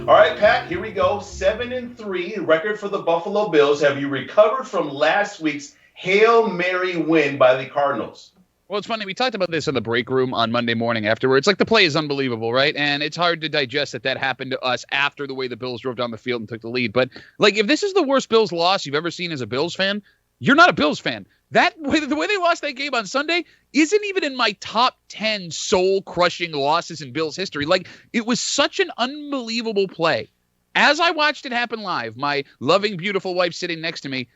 All right, Pat, here we go. 7-3, record for the Buffalo Bills. Have you recovered from last week's Hail Mary win by the Cardinals? Well, it's funny. We talked about this in the break room on Monday morning afterwards. Like, the play is unbelievable, right? And it's hard to digest that happened to us after the way the Bills drove down the field and took the lead. But, like, if this is the worst Bills loss you've ever seen as a Bills fan, you're not a Bills fan. The way they lost that game on Sunday isn't even in my top 10 soul-crushing losses in Bills history. Like, it was such an unbelievable play. As I watched it happen live, my loving, beautiful wife sitting next to me,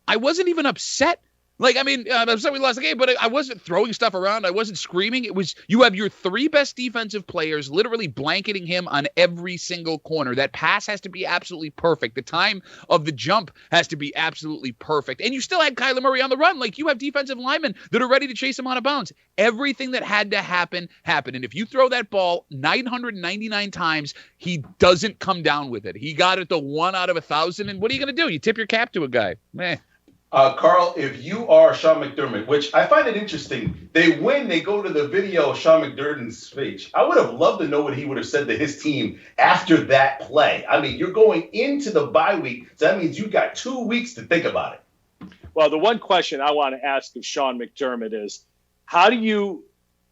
I wasn't even upset. Like, I mean, I'm upset we lost the game, but I wasn't throwing stuff around. I wasn't screaming. It was, you have your three best defensive players literally blanketing him on every single corner. That pass has to be absolutely perfect. The time of the jump has to be absolutely perfect. And you still had Kyler Murray on the run. Like, you have defensive linemen that are ready to chase him out of bounds. Everything that had to happen, happened. And if you throw that ball 999 times, he doesn't come down with it. He got it the 1 out of 1,000. And what are you going to do? You tip your cap to a guy. Meh. Carl, if you are Sean McDermott, which I find it interesting, they win, they go to the video of Sean McDermott's speech. I would have loved to know what he would have said to his team after that play. I mean, you're going into the bye week, so that means you've got 2 weeks to think about it. Well, the one question I want to ask of Sean McDermott is, how do you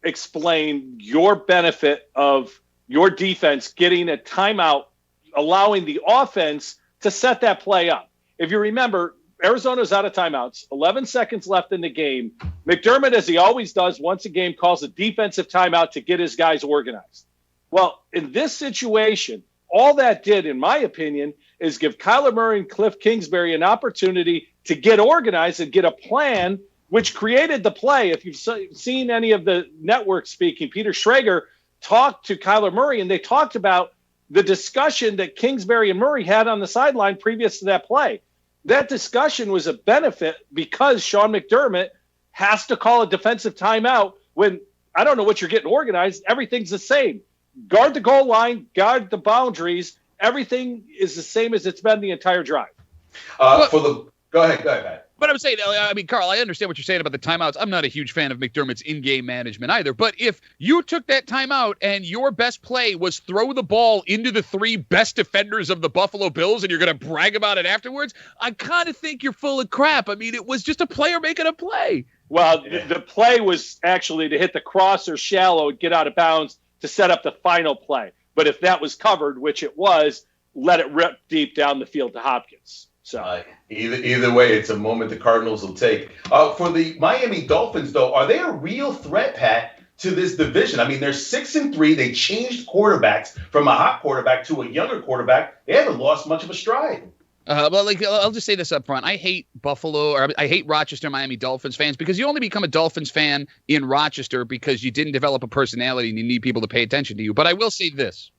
explain your benefit of your defense getting a timeout, allowing the offense to set that play up? If you remember, Arizona's out of timeouts, 11 seconds left in the game. McDermott, as he always does, once a game, calls a defensive timeout to get his guys organized. Well, in this situation, all that did, in my opinion, is give Kyler Murray and Cliff Kingsbury an opportunity to get organized and get a plan, which created the play. If you've seen any of the network speaking, Peter Schrager talked to Kyler Murray, and they talked about the discussion that Kingsbury and Murray had on the sideline previous to that play. That discussion was a benefit because Sean McDermott has to call a defensive timeout when, I don't know what you're getting organized. Everything's the same. Guard the goal line, guard the boundaries. Everything is the same as it's been the entire drive. Go ahead, Pat. But I'm saying, I mean, Carl, I understand what you're saying about the timeouts. I'm not a huge fan of McDermott's in-game management either. But if you took that timeout and your best play was throw the ball into the three best defenders of the Buffalo Bills and you're going to brag about it afterwards, I kind of think you're full of crap. I mean, it was just a player making a play. Well, the play was actually to hit the cross or shallow and get out of bounds to set up the final play. But if that was covered, which it was, let it rip deep down the field to Hopkins. So either way, it's a moment the Cardinals will take. For the Miami Dolphins, though, are they a real threat, Pat, to this division? I mean, they're 6-3. They changed quarterbacks from a hot quarterback to a younger quarterback. They haven't lost much of a stride. I'll just say this up front. I hate Buffalo, or I hate Rochester, Miami Dolphins fans, because you only become a Dolphins fan in Rochester because you didn't develop a personality and you need people to pay attention to you. But I will say this.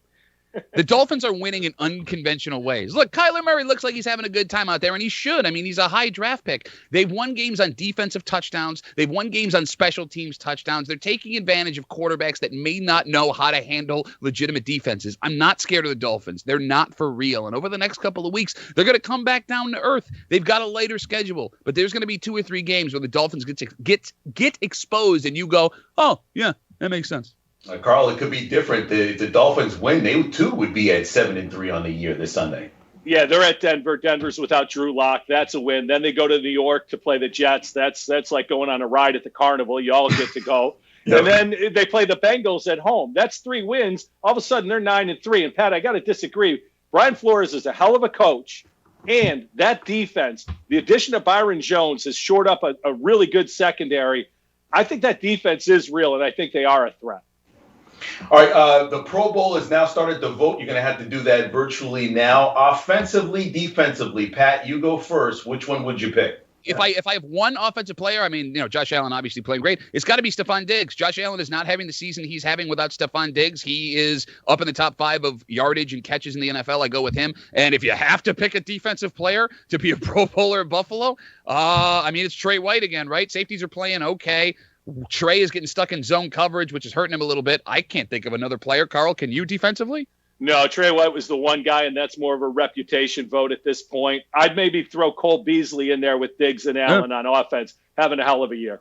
The Dolphins are winning in unconventional ways. Look, Kyler Murray looks like he's having a good time out there, and he should. I mean, he's a high draft pick. They've won games on defensive touchdowns. They've won games on special teams touchdowns. They're taking advantage of quarterbacks that may not know how to handle legitimate defenses. I'm not scared of the Dolphins. They're not for real. And over the next couple of weeks, they're going to come back down to earth. They've got a lighter schedule, but there's going to be 2 or 3 games where the Dolphins get exposed, and you go, oh, yeah, that makes sense. Carl, it could be different. The Dolphins win. They, too, would be at 7-3 on the year this Sunday. Yeah, they're at Denver. Denver's without Drew Lock. That's a win. Then they go to New York to play the Jets. That's like going on a ride at the carnival. You all get to go. Yep. And then they play the Bengals at home. That's 3 wins. All of a sudden, they're 9-3. And, Pat, I got to disagree. Brian Flores is a hell of a coach. And that defense, the addition of Byron Jones has shored up a really good secondary. I think that defense is real, and I think they are a threat. All right, the Pro Bowl has now started to vote. You're going to have to do that virtually now. Offensively, defensively, Pat, you go first. Which one would you pick? If I have one offensive player, I mean, Josh Allen obviously playing great. It's got to be Stephon Diggs. Josh Allen is not having the season he's having without Stephon Diggs. He is up in the top 5 of yardage and catches in the NFL. I go with him. And if you have to pick a defensive player to be a Pro Bowler at Buffalo, I mean, it's Trey White again, right? Safeties are playing okay. Trey is getting stuck in zone coverage, which is hurting him a little bit. I can't think of another player. Carl, can you defensively? No, Trey White was the one guy, and that's more of a reputation vote at this point. I'd maybe throw Cole Beasley in there with Diggs and Allen on offense, having a hell of a year.